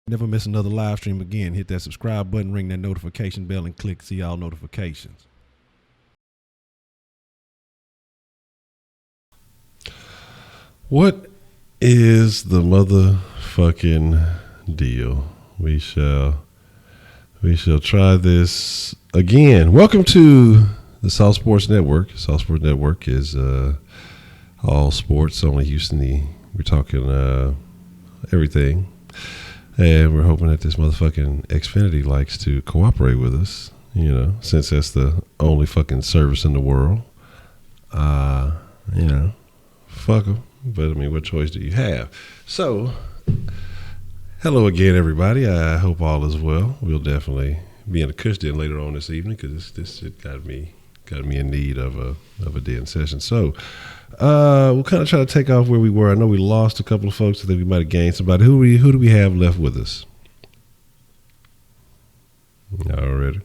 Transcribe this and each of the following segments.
Never miss another live stream again. Hit that subscribe button, ring that notification bell, and click see all notifications. What is the motherfucking deal? We shall try this again. Welcome to the South Sports Network. South Sports Network is all sports, only Houston. We're talking everything. And we're hoping that this motherfucking Xfinity likes to cooperate with us, you know, since that's the only fucking service in the world. You know, fuck them. But, I mean, what choice do you have? So, hello again, everybody. I hope all is well. We'll definitely be in the Kush Den later on this evening because this shit got me in need of a den session. So, we'll kind of try to take off where we were. I know we lost a couple of folks. I think we might have gained somebody. Who do we have left with us? Already.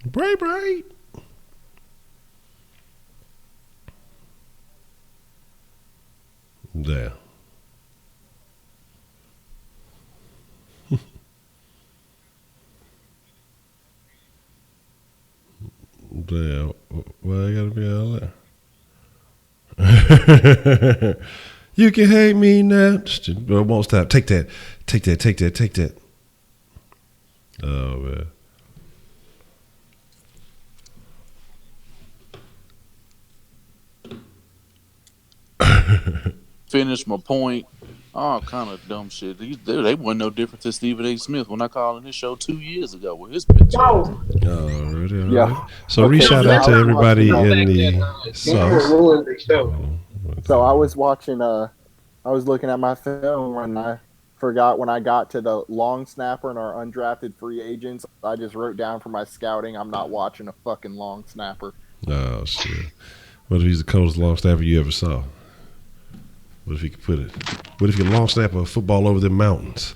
Bray. There. Damn, why I gotta be all that? You can hate me now. But it won't stop. Take that. Oh, man. Finish my point. All kind of dumb shit. They wasn't no different than Stephen A. Smith when I called in his show 2 years ago with his bitch. Alright. Yeah. So re-shout out to everybody in the sauce. So I was watching. I was looking at my film and I forgot when I got to the long snapper and our undrafted free agents. I just wrote down for my scouting, I'm not watching a fucking long snapper. Oh shit! What if he's the coldest long snapper you ever saw? What if he could put it? What if you long snap a football over the mountains?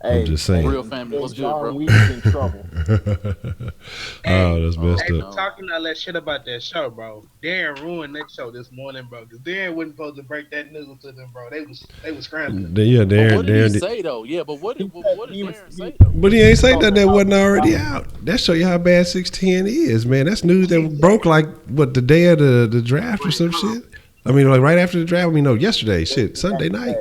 Hey, I'm just saying. Real family, what's good, bro? Weed's in trouble. That's messed up. Talking all that shit about that show, bro. Darren ruined that show this morning, bro. Because Darren wasn't supposed to break that news to them, bro. They was scrambling. Yeah, Darren. What did he say though? Yeah, but what did Darren say though? But he ain't say that wasn't already out. That show you how bad 6'10" is, man. That's news that broke like the day of the draft or some shit. I mean, like right after the draft. I mean, no, yesterday, shit, Sunday night.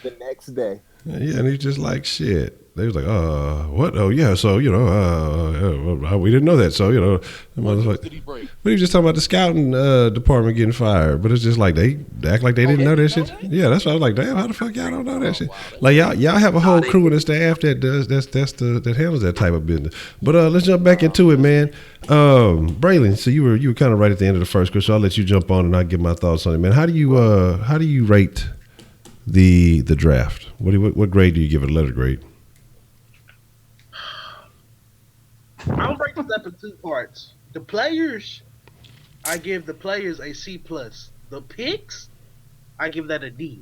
The next day. Yeah, and he's just like, shit. They was like, what? Oh, yeah, so, you know, we didn't know that. So, you know, What did he break? But he was just talking about the scouting department getting fired. But it's just like they act like they didn't know that shit. That? Yeah, that's why I was like, damn, how the fuck y'all don't know that shit? Wow, like y'all have a whole crew and a staff that handles that type of business. But let's jump back into it, man. Braylon, so you were kind of right at the end of the first question, so I'll let you jump on and I'll give my thoughts on it, man. How do you rate the draft? What grade do you give it? A letter grade? I'll break this up in two parts. The players, I give the players a C+. The picks, I give that a D.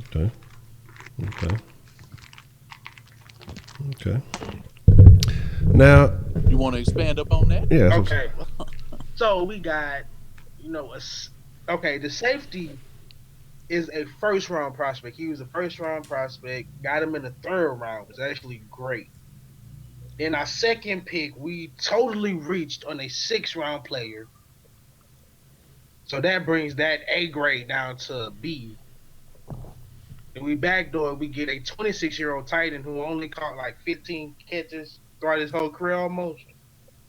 Okay. Now, you want to expand up on that? Yeah. Okay. So we got, the safety is a first round prospect. He was a first round prospect. Got him in the third round. It was actually great. In our second pick, we totally reached on a 6th round player. So that brings that A grade down to B. And we backdoor, we get a 26-year-old tight end who only caught like 15 catches throughout his whole career almost.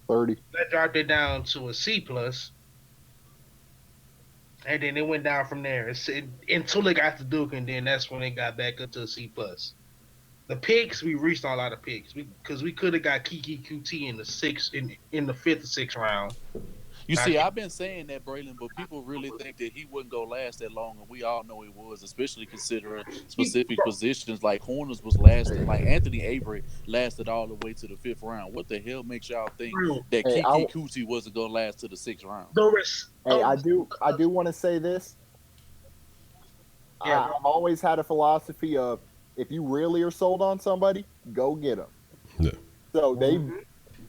30. That dropped it down to a C+. And then it went down from there until it got to Duke, and then that's when it got back up to a C+. The picks, we reached a lot of picks because we could have got QT in the 5th or 6th round. You see, I've been saying that, Braylon, but people really think that he wouldn't go last that long, and we all know he was, especially considering specific positions like corners was lasting, like Anthony Avery lasted all the way to the 5th round. What the hell makes y'all think that QT wasn't going to last to the 6th round? I do want to say this. Yeah, I've always had a philosophy of if you really are sold on somebody, go get them. Yeah. So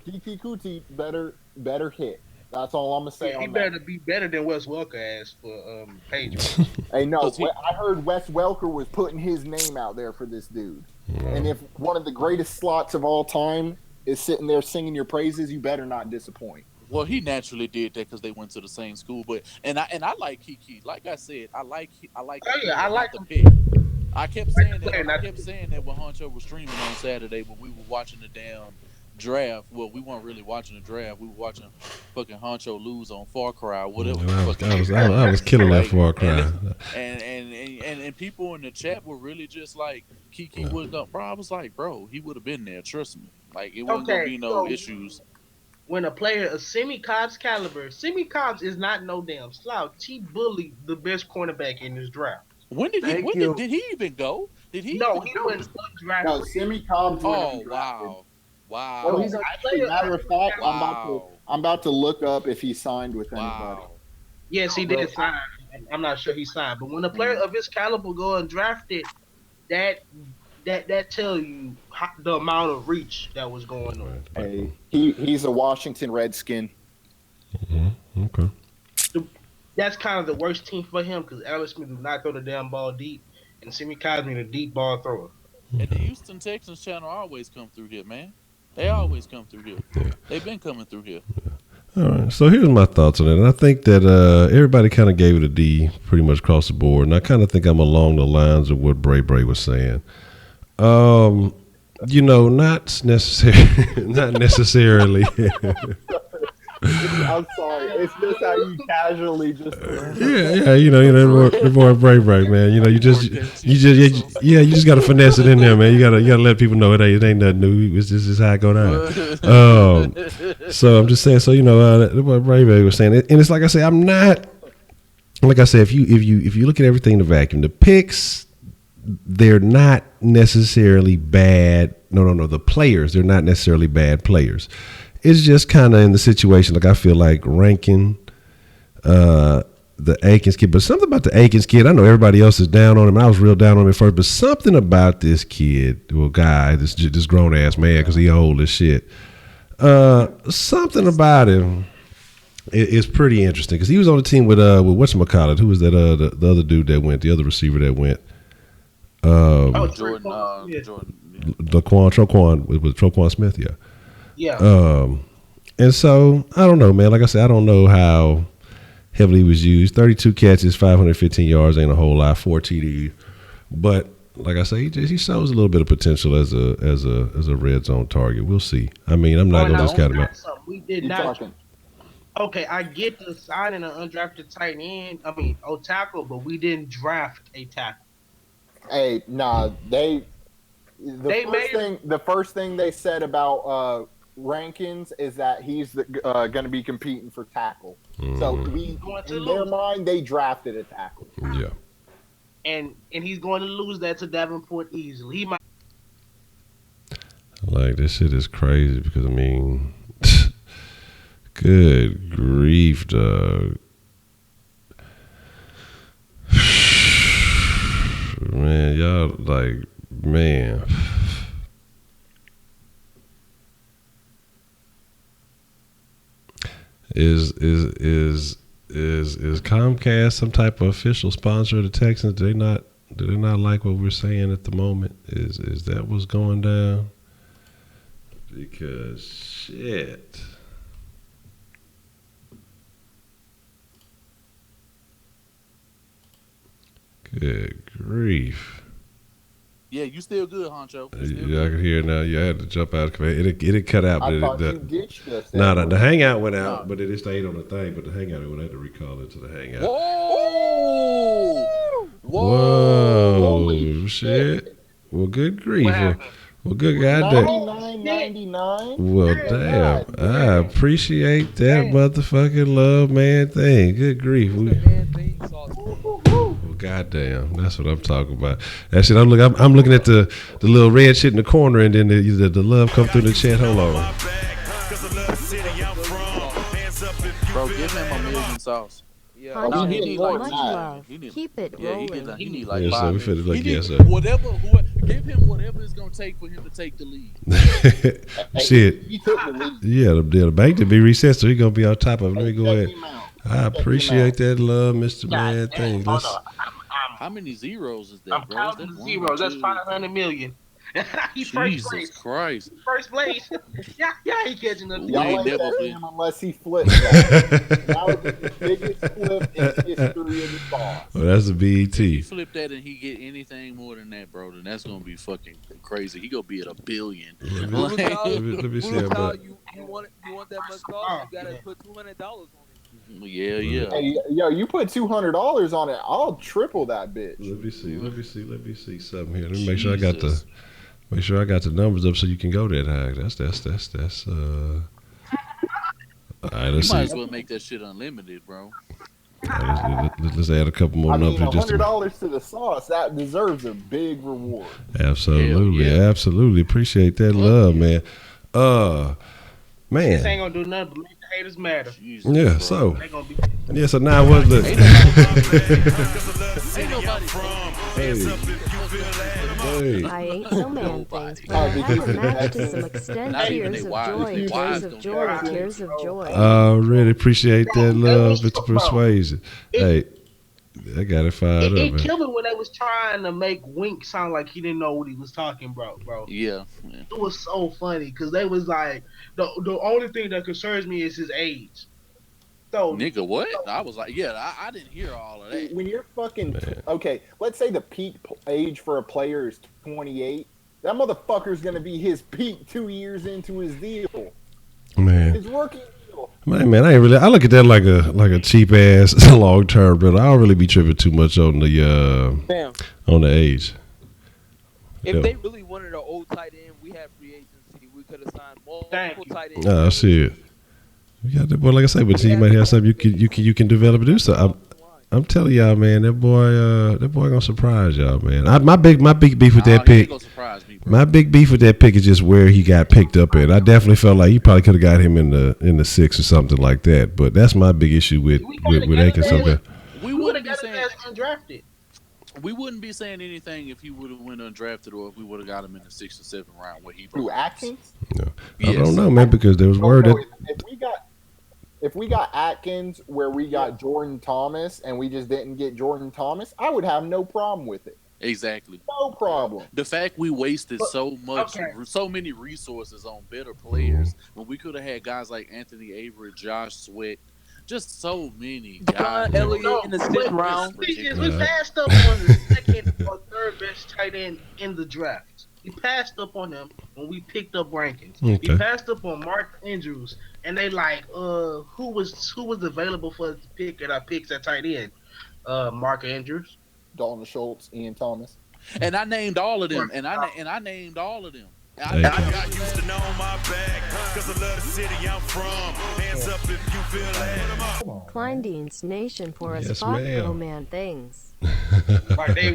Kiki Kuti better hit. That's all I'm gonna say. He on better that. be better than Wes Welker asked for Pedro. Hey, no, 'Cause he- I heard Wes Welker was putting his name out there for this dude. And if one of the greatest slots of all time is sitting there singing your praises, you better not disappoint. Well, he naturally did that because they went to the same school. But I like Kiki. Like I said, I like the Oh yeah, I player, like not the him. pick. I kept saying that. player, I not kept saying that when Honcho was streaming on Saturday when we were watching the damn draft. Well, we weren't really watching the draft. We were watching fucking Honcho lose on Far Cry, whatever. I was killing that Far Cry. And people in the chat were really just like Kiki wouldn't go. Bro, I was like, bro, he would have been there. Trust me. Like it wasn't gonna be no issues. When a player of Simi Cobb's caliber, Simi Cobbs is not no damn slouch. He bullied the best cornerback in this draft. When did he? Did he even go? Did he? No, even he go? went undrafted. No, Simi Cobbs. Oh wow. Well, he's actually, matter of fact, I'm about to look up if he signed with anybody. Wow. Yes, he did sign. I'm not sure he signed, but when a player of his caliber go undrafted, that tell you the amount of reach that was going on. Hey, he's a Washington Redskin. Mm-hmm. Okay. That's kind of the worst team for him because Alex Smith do not throw the damn ball deep, and Simi Cosme a deep ball thrower. And the Houston Texans channel always come through here, man. They always come through here. Yeah. They've been coming through here. All right. So here's my thoughts on it. And I think that everybody kind of gave it a D pretty much across the board. And I kind of think I'm along the lines of what Bray was saying. Not necessarily. I'm sorry. It's just how you casually just. Yeah. The boy Bray, man. You just got to finesse it in there, man. You gotta let people know it ain't nothing new. It's just how it go down. So I'm just saying. So the boy Bray was saying, and it's like I say, I'm not. Like I said, if you look at everything in the vacuum, the picks, they're not necessarily bad. No. The players, they're not necessarily bad players. It's just kind of in the situation, like I feel like ranking the Akins kid. But something about the Akins kid, I know everybody else is down on him. I was real down on him first. But something about this kid, this grown-ass man, because he old as shit. Something about him is pretty interesting. Because he was on the team with whatchamacallit. Who was that, the other dude that went, the other receiver that went? Jordan. Troquan, with Troquan Smith, yeah. Yeah. And so I don't know, man. Like I said, I don't know how heavily he was used. 32 catches, 515 yards, ain't a whole lot. 4 TDs, but like I say, he shows a little bit of potential as a red zone target. We'll see. I mean, I'm not gonna discount him out. We did not. Okay, I get the signing an undrafted tight end. Tackle, but we didn't draft a tackle. Hey, nah, the first thing they said about Rankins is that he's going to be competing for tackle. So in their mind, they drafted a tackle. Yeah. And he's going to lose that to Davenport easily. He might. Like, this shit is crazy because, I mean, good grief, dog. Man, y'all, like, man. Is Comcast some type of official sponsor of the Texans? Do they not like what we're saying at the moment? Is that what's going down? Because shit. Good grief. Yeah, you still good, Honcho. Yeah, I can hear it now. Yeah, I had to jump out. It cut out. I thought you ditched us. The hangout went out, but it stayed on the thing. But the hangout, I had to recall it to the hangout. Whoa, shit. Well, good grief. Well, good goddamn. $99.99. Well, damn. I appreciate that motherfucking love, man. Thing. Good grief. Goddamn, that's what I'm talking about. That shit, I'm looking at the little red shit in the corner, and then the love come through the chat. Hold on. Bro, give him a million sauce. Yo, Yeah. Oh, Nah, he he getting need more like than two that. million. He need, Keep it yeah, rolling. he need like Yeah, so we 5 million. finna like He yes, need sir. give him whatever it's gonna take for him to take the lead. Hey, Shit. he took the lead. Yeah, the bank to be reset, so he gonna be on top of it. Let me go Check ahead. him out. I appreciate that love, Mr. God Man. damn, Thing. hold Let's on. How many zeros is that, I'm bro? Is counting that the 1 or zeros. That's 2? 500 million. He first Jesus place. Christ. First place. Yeah, ain't catching nothing. We Y'all ain't ain't never catching been. him unless he flips that. That would be the biggest flip in history of the sauce. Oh, that's a If he BET. flip that and he get anything more than that, bro, then that's gonna be fucking crazy. He gonna be at $1 billion. Voodoo child, Let me see voodoo how child, much. you want that much sauce? Oh, You gotta man. put $200 on it. Yeah. Hey, yo, you put $200 on it, I'll triple that bitch. Let me see something here. Let me make sure I got Jesus. the numbers up so you can go that high. That's all right, You let's might see. as well make that shit unlimited, bro. All right, let's add a couple more I mean, numbers just to $100 to the sauce, that deserves a big reward. absolutely, Hell yeah. absolutely appreciate that love, man. This ain't Man, gonna do nothing but make the haters matter. Jesus, yeah. bro. So They gonna be. yeah, so now what? Look, Ain't nobody hey, I ate so man things, but Oh, I had because to match to Texans- some extent Not even tears they of wives. joy, They tears wives of don't joy, care. tears of joy. I really appreciate that love, was- Mr. Persuasion. Hey, I got it fired up, It man. killed me when they was trying to make Wink sound like he didn't know what he was talking about, bro. Yeah. It was so funny because they was like, the only thing that concerns me is his age. So Nigga, what? I was like, yeah, I didn't hear all of that. When you're fucking okay, let's say the peak age for a player is 28. That motherfucker's gonna be his peak 2 years into his deal, Man, his rookie deal. man, I ain't really. I look at that like a cheap ass long term, but I don't really be tripping too much on Fam, the age. if Yeah. they really wanted an old tight end, we had free agency. We could have signed multiple tight ends. Oh shit. We got that boy, like I say, but you might have something you can develop and do so. I'm telling y'all, man, that boy gonna surprise y'all, man. My big beef with that He ain't pick. gonna surprise me, bro. My big beef with that pick is just where he got picked up at. I definitely felt like you probably could have got him in the 6 or something like that. But that's my big issue with Akins. We would wouldn't have be got his saying ass undrafted. we wouldn't be saying anything if he would have went undrafted or if we would have got him in the 6th or 7th round where he Who, belongs. Atkins? No. I Yes. don't know, man, because there was Oh, word no, that if we got Atkins where we got Jordan Thomas and we just didn't get Jordan Thomas, I would have no problem with it. Exactly. No problem. The fact we wasted so many resources on better players when we could have had guys like Anthony Avery, Josh Sweat, just so many guys. Devon Elliott in the 6th round. We passed up on the second or third best tight end in the draft. We passed up on him when we picked up rankings. Okay. We passed up on Mark Andrews, and they like, who was available for us to pick at our picks at tight end? Mark Andrews. Dalton Schultz, Ian Thomas. And I named all of them. And I named all of them. Hey. I got used to know my back, cause I love the city I'm from. Hands up if you feel that. Kleindienst Nation for a Yes, spot ma'am. oh man things. Like they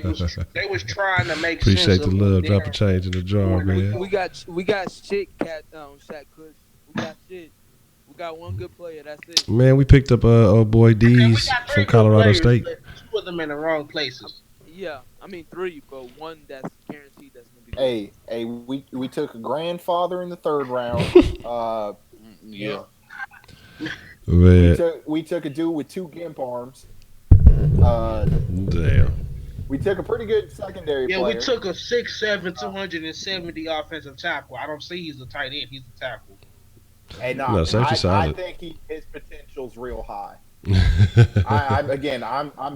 was trying to make appreciate sense the of love. their- Drop a change in the jar, man. We got shit, Shaq Kush. We got shit. We got one good player. That's it. Man, we picked up old boy We D's got three from good Colorado players, State. but two of them in the wrong places. Yeah, I mean 3, but one that's guaranteed that's gonna be good. Hey, we took a grandfather in the 3rd round. Yeah. Man, We took a dude with 2 gimp arms. damn. We took a pretty good secondary Yeah, player. we took a 6'7", 270 offensive tackle. I don't see he's a tight end. He's a tackle. Hey, No, safety I solid. think his potential's real high. I'm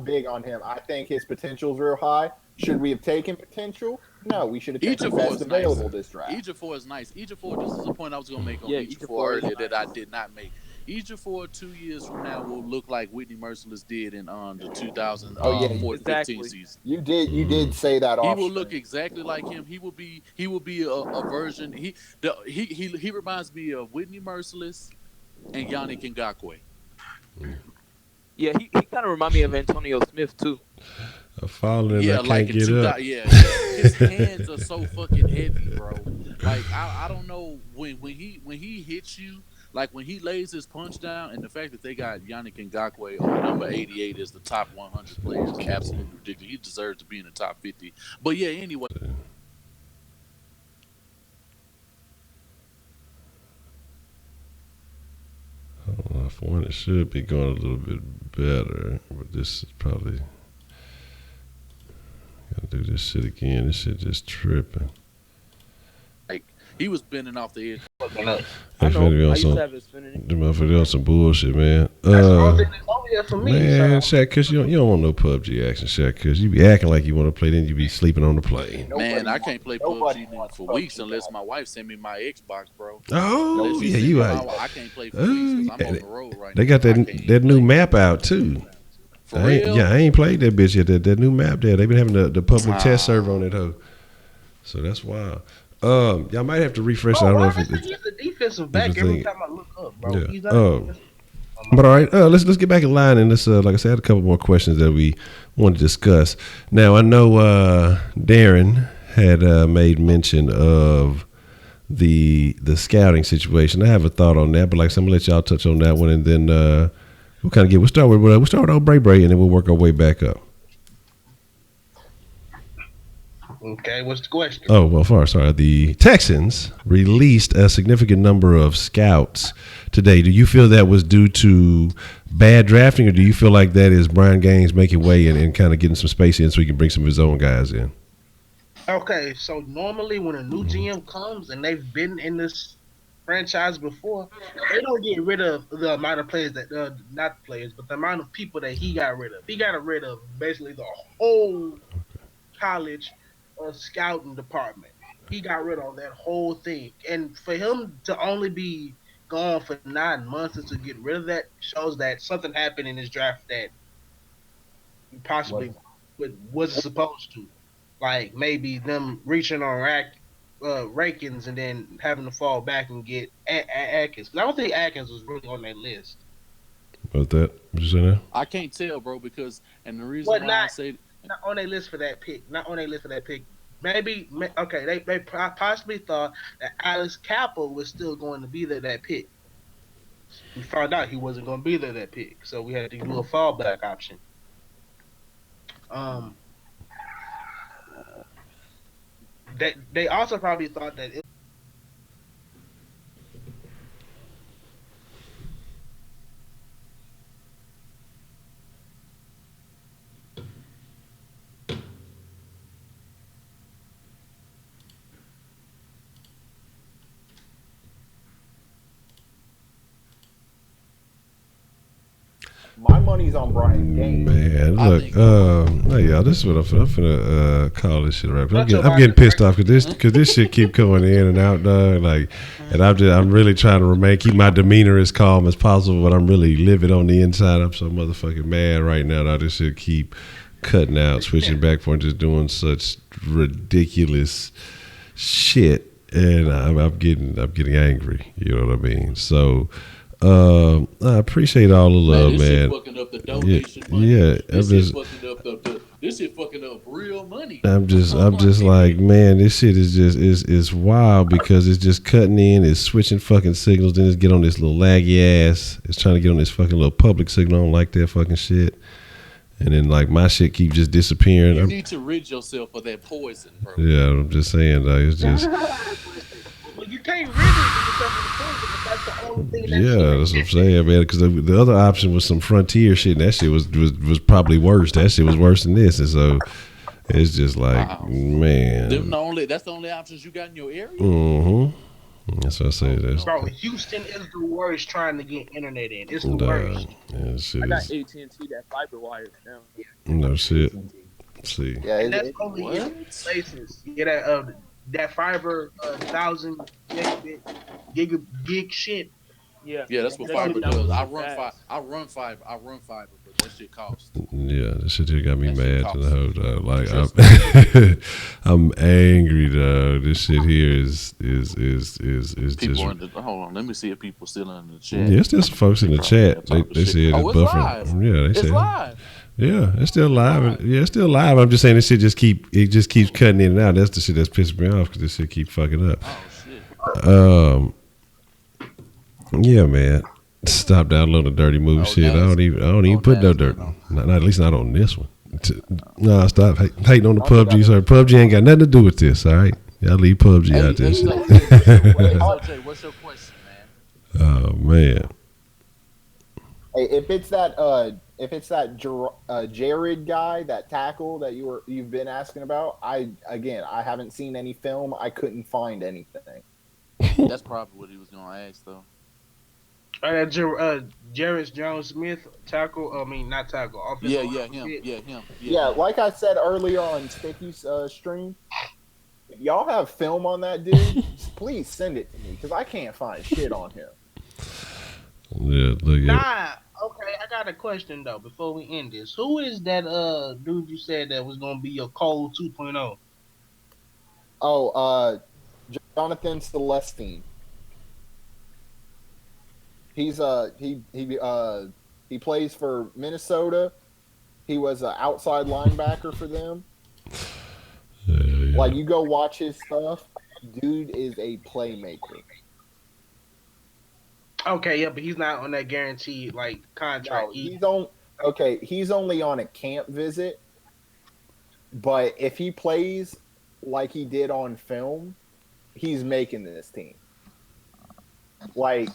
big on him. I think his potential's real high. Should we have taken potential? No, we should have taken Ejiofor best is nice. available this draft. Ejiofor is nice. Ejiofor, this is a point I was going to make on Yeah, Ejiofor Ejiofor is earlier nice. that I did not make. Ejiofor 2 years from now will look like Whitney Merciless did in the 2014-15 season. You did say that. He Off will screen. look exactly like him. He will be a version. He reminds me of Whitney Merciless and Yannick Ngakoue. Yeah, he kind of remind me of Antonio Smith too. I'm falling and Yeah, I like can't in get up. his hands are so fucking heavy, bro. Like I don't know when he hits you, Like when he lays his punch down, and the fact that they got Yannick Ngakoue on number 88 as the top 100 player is absolutely ridiculous. He deserves to be in the top 50. But yeah, anyway. For one, it should be going a little bit better, but this is probably gotta do this shit again. This shit just tripping. Like he was bending off the edge. I know. I Be on used some, to have it spinning. them motherfuckers on some bullshit, man. That's the only thing that's over here for me. Man, So. Shaq, cause you don't want no PUBG action, Shaq, cause you be acting like you want to play, then you be sleeping on the plane. Man, I can't play nobody PUBG now wants for PUBG weeks unless now. my wife send me my Xbox, bro. Oh, Unless yeah, send you me right. I can't play for weeks because I'm on the road right They now. got I can't that new play. map out too. For real? I ain't played that bitch yet. That new map there. They've been having the public test server on it, hoe. So that's wild. Y'all might have to refresh. I don't know if He's a defensive back every time I look up, bro. Yeah. He's not But all right, let's get back in line and let's like I said, I had a couple more questions that we want to discuss. Now I know Darren had made mention of the scouting situation. I have a thought on that, but like I'm gonna let y'all touch on that one, and then we'll kind of we'll start with old Bray Bray, and then we'll work our way back up. Okay, what's the question? Oh, well, sorry. The Texans released a significant number of scouts today. Do you feel that was due to bad drafting, or do you feel like that is Brian Gaines making way and kind of getting some space in so he can bring some of his own guys in? Okay, so normally when a new GM comes and they've been in this franchise before, they don't get rid of the amount of players that not players, but the amount of people that he got rid of. He got rid of basically the whole college scouting department. He got rid of that whole thing, and for him to only be gone for 9 months and to get rid of that shows that something happened in his draft that he possibly wasn't supposed to. Like maybe them reaching on Rankins and then having to fall back and get Atkins. 'Cause I don't think Atkins was really on that list. About that, what you say now? I can't tell, bro, because and the reason why I say not on their list for that pick. Not on their list for that pick. Maybe okay. They possibly thought that Alex Capel was still going to be there that pick. We found out he wasn't going to be there that pick, so we had to do a fallback option. They also probably thought that it. My money's on Brian Gaines. Man, look, hey y'all, this is what I'm finna call this shit right. I'm getting pissed off because this shit keep going in and out, dog. Like, and I'm really trying to keep my demeanor as calm as possible, but I'm really livid on the inside. I'm so motherfucking mad right now. Dog. This shit keep cutting out, switching back and just doing such ridiculous shit, and I'm getting angry. You know what I mean? So. I appreciate all the love, this man. Shit fucking up the donation money. Yeah, this shit fucking up this shit fucking up real money. I'm just like, man, this shit is just is wild because it's just cutting in, it's switching fucking signals, then it's get on this little laggy ass. It's trying to get on this fucking little public signal. I don't like that fucking shit. And then like my shit keep just disappearing. You need to rid yourself of that poison, bro. Yeah, I'm just saying, like, it's just. Well, you can't rid yourself of the poison, but that's the only thing. That's what I'm saying, man. Because the other option was some Frontier shit, and that shit was probably worse. That shit was worse than this, and so it's just like, man. That's the only options you got in your area. Mm-hmm. That's what I say. Bro, Houston is the worst trying to get internet in. It's the worst. Yeah, shit I got is, AT&T that fiber wire now. no shit. See. Yeah, And that's only in places. Yeah, that fiber 1,000 gig shit. Yeah, that's what fiber does. I run fiber, but that shit costs. Yeah, that shit here got me That mad shit to the whole dog. Like I'm angry, dog. This shit here is People just. hold on, let me see if people still in the chat. Yeah, there's some folks in the chat. They said it's buffering. Live. Yeah, they It's said. live. Yeah, it's still live. Yeah, it's still live. I'm just saying this shit just keeps cutting in and out. That's the shit that's pissing me off because this shit keep fucking up. Oh shit. Yeah, man. Stop downloading dirty movie shit. I don't even put no dirt. Not at least not on this one. No, stop hating on the PUBG. Sorry, PUBG ain't got nothing to do with this. All right, y'all leave PUBG out there. SOJ, what's your question, man? Oh man. Hey, if it's that Jared guy, that tackle that you've been asking about, I haven't seen any film. I couldn't find anything. That's probably what he was gonna ask, though. Jarvis Jones-Smith tackle. I mean, not tackle. Yeah, Offensive him. Yeah, like I said earlier on Sticky's stream, if y'all have film on that dude, please send it to me because I can't find shit on him. Yeah, look Nah, okay. I got a question though. Before we end this, who is that dude you said that was gonna be your Cole 2.0? Oh, Jonathan Celestine. He's he plays for Minnesota. He was an outside linebacker for them. Yeah. Like you go watch his stuff, dude is a playmaker. Okay, yeah, but he's not on that guaranteed like contract. No, he's only on a camp visit. But if he plays like he did on film, he's making this team. Like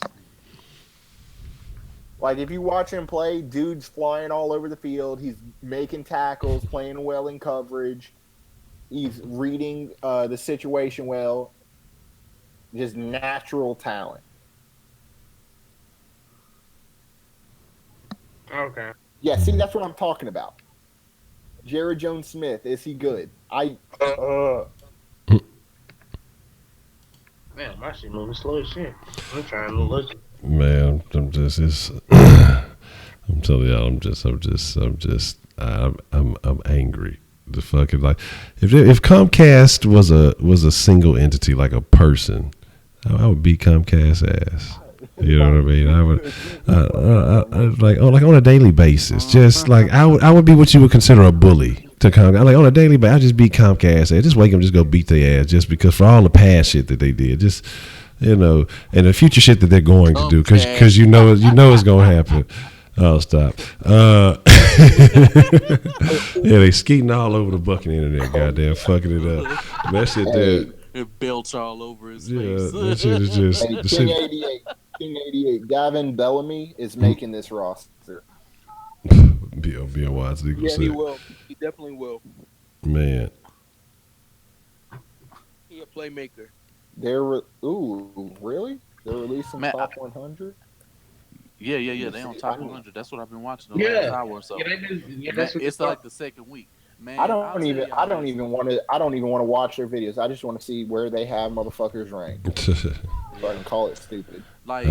if you watch him play, dude's flying all over the field. He's making tackles, playing well in coverage. He's reading the situation well. Just natural talent. Okay. Yeah, see, that's what I'm talking about. Jared Jones-Smith, is he good? Man, my shit moving slow as shit. I'm trying to look. Man, I'm telling y'all, I'm angry. The fucking like, if Comcast was a single entity, like a person, I would beat Comcast ass. You know what I mean? I would, like on a daily basis. Just like I would be what you would consider a bully to Comcast. Like on a daily basis, I just beat Comcast ass. Just wake them, just go beat their ass, just because for all the past shit that they did. Just and the future shit that they're going to do, because you know it's gonna happen. Oh, stop. Yeah, they skeeting all over the fucking internet, goddamn, fucking it up. That shit there. It belch all over his Yeah, face. that shit is just. King 88, Gavin Bellamy is making this roster. B.O.Y. Yeah, he will. He definitely will. Man. He a playmaker. Really? They're releasing top 100? Yeah. They on top 100. That's what I've been watching the last hour or so. It's like the second week. Man, I don't even want to watch their videos. I just want to see where they have motherfuckers ranked. So I can call it stupid. Like,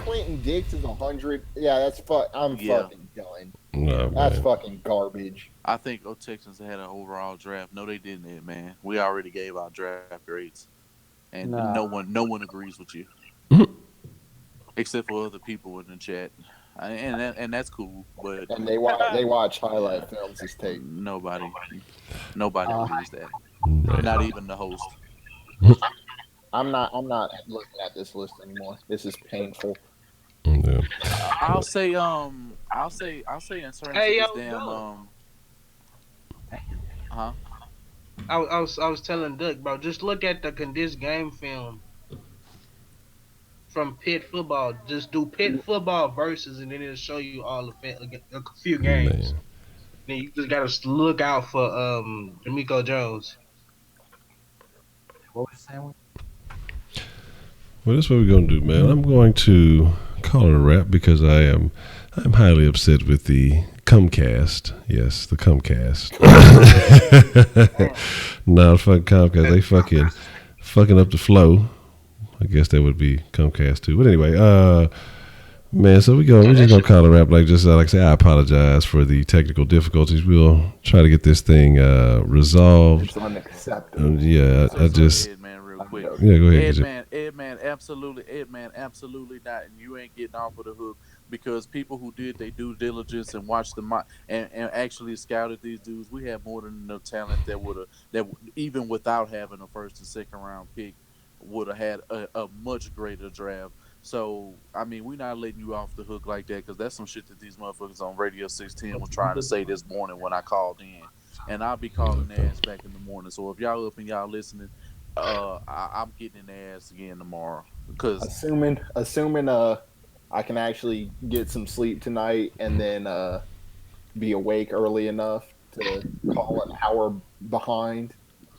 Clinton Dix is 100. Yeah, that's fucking done. No, that's fucking garbage. I think Texans had an overall draft. No, they didn't, man. We already gave our draft grades, and no one agrees with you, except for other people in the chat. And that's cool, but they watch highlight films as tape. Nobody believes that. Not even the host. I'm not looking at this list anymore. This is painful. Yeah. I'll say in terms of this damn I was telling Duck, bro, just look at the condensed game film from Pitt football. Just do Pitt football versus, and then it'll show you all a few games. Man. Then you just gotta look out for D'Amico Jones. What was the sandwich? Well, that's what we're gonna do, man. I'm going to call it a wrap because I'm highly upset with the Comcast. Yes, the Comcast. No, fucking Comcast. They fucking up the flow. I guess that would be Comcast too. But anyway, man, so we're just gonna call it a wrap. Like I say, I apologize for the technical difficulties. We'll try to get this thing resolved. It's unacceptable. Yeah, I just. Ed, man, real quick. Yeah, go ahead. Ed, man, absolutely not. And you ain't getting off of the hook because people who did their due diligence and watched and actually scouted these dudes, we have more than enough talent that even without having a first and second round pick would have had a much greater draft. So, I mean, we're not letting you off the hook like that because that's some shit that these motherfuckers on Radio 610 was trying to say this morning when I called in. And I'll be calling their ass back in the morning. So if y'all up and y'all listening, I'm getting in their ass again tomorrow. Because assuming I can actually get some sleep tonight and then be awake early enough to call an hour behind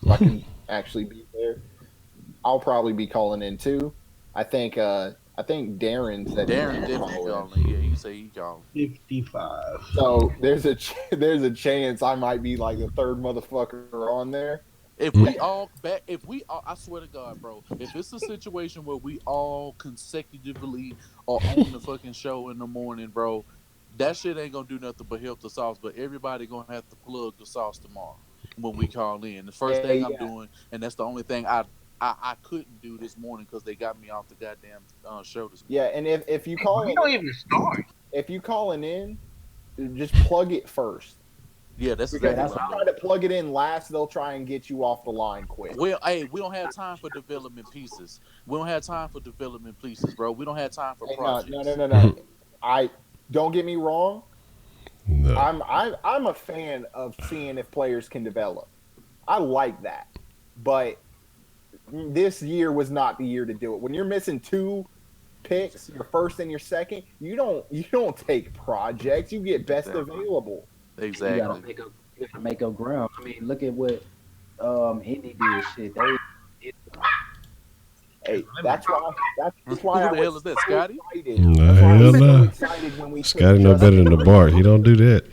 so I can actually be there. I'll probably be calling in too. I think Darren said Darren he definitely call in. calling. Yeah, he say he calling. 55. So there's a chance I might be like the third motherfucker on there. If we all, I swear to God, bro, if it's a situation where we all consecutively are on the fucking show in the morning, bro, that shit ain't gonna do nothing but help the sauce. But everybody gonna have to plug the sauce tomorrow when we call in. The first thing I'm doing, and that's the only thing I couldn't do this morning because they got me off the goddamn show this morning. Yeah, and if you call We don't even start. if you calling in, just plug it first. Yeah, that's Because exactly if what you I'm try doing. to plug it in last, they'll try and get you off the line quick. Well, hey, we don't have time for development pieces. We don't have time for development pieces, bro. We don't have time for projects. No. I don't get me wrong. No. I'm a fan of seeing if players can develop. I like that, but this year was not the year to do it. When you're missing 2 picks, your first and your second, you don't take projects. You get best available. Exactly. You gotta make up ground. I mean, look at what Indy did. Shit, Hey, that's why I Who the hell was is that, so Scotty? excited. No, That's why I was hell so no. excited when we took Scotty no better than the Bart. He don't do that.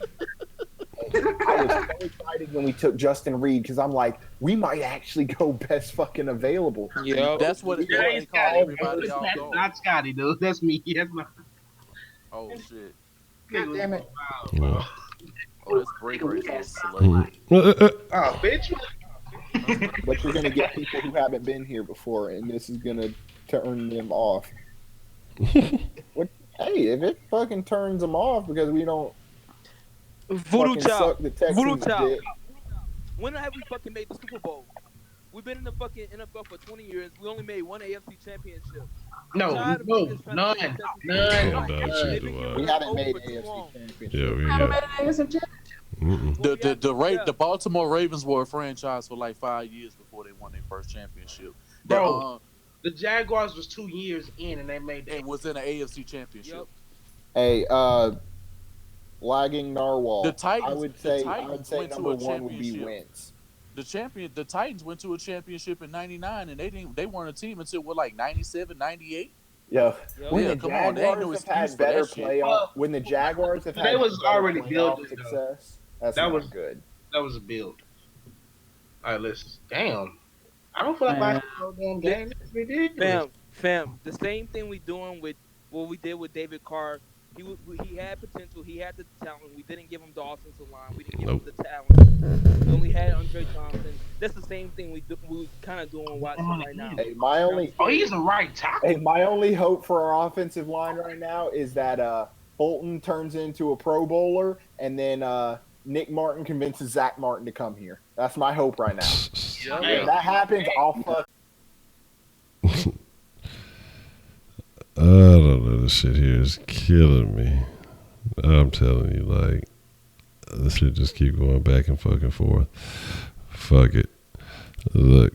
I was so excited when we took Justin Reed because I'm like, we might actually go best fucking available. Yeah. That's what Yeah, they it's call Scotty. everybody That's off guard. not Scotty, dude. That's me. That's my. Oh shit. God damn it. Yeah. Oh, that's break race. Oh, bitch. But you're gonna get people who haven't been here before, and this is gonna turn them off. What? Hey, if it fucking turns them off because we don't Voodoo fucking Child. suck the Texans Voodoo Child. dick. When have we fucking made the Super Bowl? We've been in the fucking NFL for 20 years. We only made one AFC championship. No, Tired of no, niggas trying to none, make Texans none. Yeah, like, no, they've shit, been do here I. We with haven't us made for too long. AFC championship. Yeah, we got. The Baltimore Ravens were a franchise for like 5 years before they won their first championship. Bro, the Jaguars was 2 years in and they made and was in an AFC championship. Yep. Hey, lagging narwhal. The Titans- I would the say Titans went to number a 1 would be championship. Wentz. The Titans went to a championship in '99, and they weren't a team until what, like 97, 98? Yeah, when Yeah, the come on, there ain't Jaguars no have excuse had for that better shit. playoff, when the Jaguars have They had was better already playoff building, though. success, that's That not was- good. That was a build. All right, listen. Damn. I don't feel like watching no damn game. That's ridiculous. Fam, the same thing we doing with what we did with David Carr. He had potential. He had the talent. We didn't give him the offensive line. We didn't give him the talent. We only had Andre Johnson. That's the same thing we kind of doing watching right now. Hey, my only He's a right tackle. Hey, my only hope for our offensive line right now is that Bolton turns into a Pro Bowler, and then Nick Martin convinces Zach Martin to come here. That's my hope right now. If that happens, I'll fuck. I don't know. This shit here is killing me. I'm telling you, like, this shit just keep going back and fucking forth. Fuck it. Look.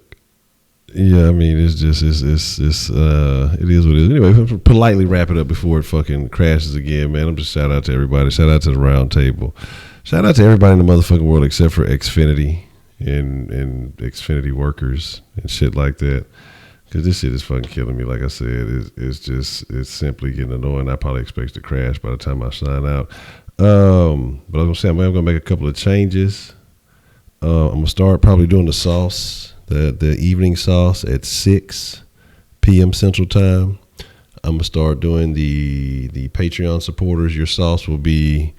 Yeah, I mean, it's just, it is what it is. Anyway, politely wrap it up before it fucking crashes again, man. I'm just shout out to everybody. Shout out to the round table. Shout out to everybody in the motherfucking world except for Xfinity and Xfinity workers and shit like that. Because this shit is fucking killing me. Like I said, it's simply getting annoying. I probably expect to crash by the time I sign out. But I was going to say, I'm going to make a couple of changes. I'm going to start probably doing the sauce, the evening sauce at 6 p.m. Central Time. I'm going to start doing the Patreon supporters. Your sauce will be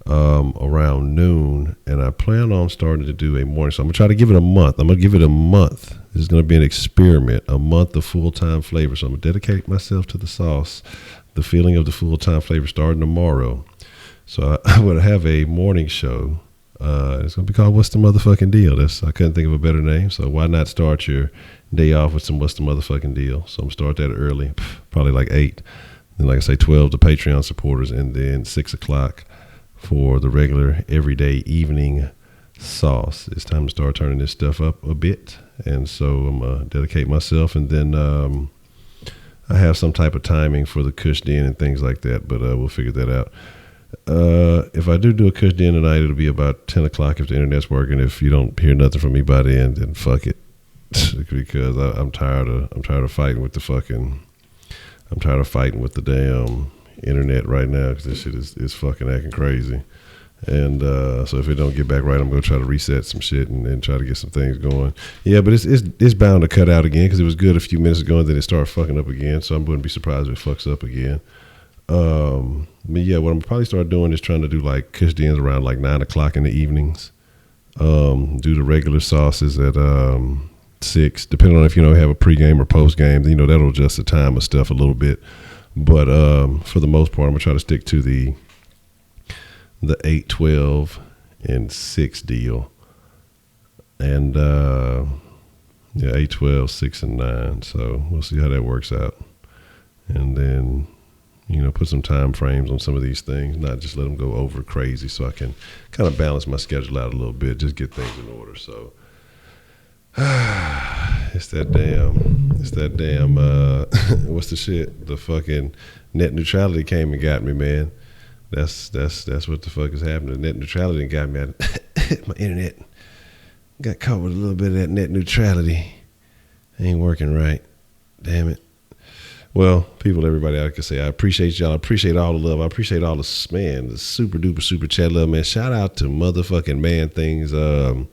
around noon, and I plan on starting to do a morning. So I'm going to try to give it a month. I'm going to give it a month. This is going to be an experiment, a month of full-time flavor. So I'm going to dedicate myself to the sauce, the feeling of the full-time flavor starting tomorrow. So I would have a morning show It's gonna be called "What's the Motherfucking Deal?" I couldn't think of a better name, so why not start your day off with some "What's the Motherfucking Deal?" So I'm gonna start that early, probably like 8. Then, like I say, 12 to Patreon supporters, and then 6 o'clock for the regular everyday evening sauce. It's time to start turning this stuff up a bit, and so I'm gonna dedicate myself, and then I have some type of timing for the Kush Den and things like that, but we'll figure that out. If I do a Kush Den tonight, it'll be about 10 o'clock if the internet's working. If you don't hear nothing from me by then fuck it, because I'm tired of fighting with the damn internet right now, because this shit is fucking acting crazy. And so if it don't get back right, I'm gonna try to reset some shit and try to get some things going. Yeah, but it's bound to cut out again, because it was good a few minutes ago and then it started fucking up again. So I wouldn't be surprised if it fucks up again. But yeah, what I'm probably start doing is trying to do like Kush Dens around like 9 o'clock in the evenings. Do the regular sauces at 6, depending on if you have a pregame or postgame. That'll adjust the time of stuff a little bit. But for the most part, I'm gonna try to stick to the 8, 12, and 6 deal. And 8, 12, 6, and 9. So we'll see how that works out. And then, put some time frames on some of these things, not just let them go over crazy, so I can kind of balance my schedule out a little bit, just get things in order. So it's that damn what's the shit? The fucking net neutrality came and got me, man. That's what the fuck is happening. Net neutrality got me. My internet got caught with a little bit of that net neutrality. Ain't working right. Damn it. Well, people, everybody, I can say I appreciate y'all. I appreciate all the love. I appreciate all the super duper super chat love, man. Shout out to motherfucking Man Things. When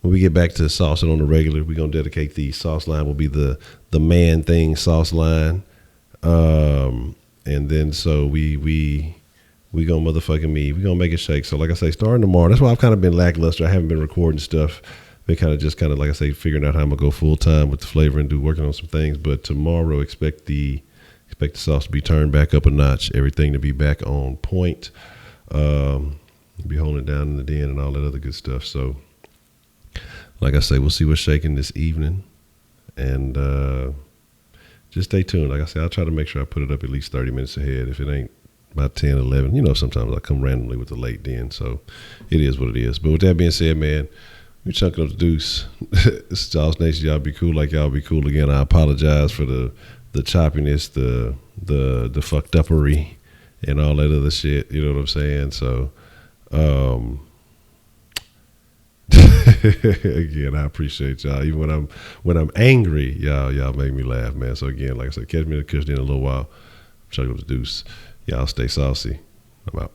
we get back to saucing on the regular, we're gonna dedicate the sauce line. Will be the Man Thing sauce line. And then so we gonna motherfucking we gonna make it shake. So like I say, starting tomorrow. That's why I've kind of been lackluster. I haven't been recording stuff. Been kind of like I say, figuring out how I'm gonna go full time with the flavor and working on some things. But tomorrow, expect the sauce to be turned back up a notch. Everything to be back on point. Be holding it down in the den and all that other good stuff. So like I say, we'll see what's shaking this evening, and just stay tuned. Like I say, I'll try to make sure I put it up at least 30 minutes ahead. If it ain't about 10, 11, sometimes I come randomly with the late den. So it is what it is. But with that being said, man, we're chunking up the deuce. This is Sauce Nation. Y'all be cool like y'all be cool again. I apologize for the choppiness, the fucked uppery, and all that other shit. You know what I'm saying? So, again, I appreciate y'all. Even when I'm angry, y'all make me laugh, man. So again, like I said, catch me in the Kush Den in a little while. Chunking up the deuce. Y'all stay saucy. I'm out.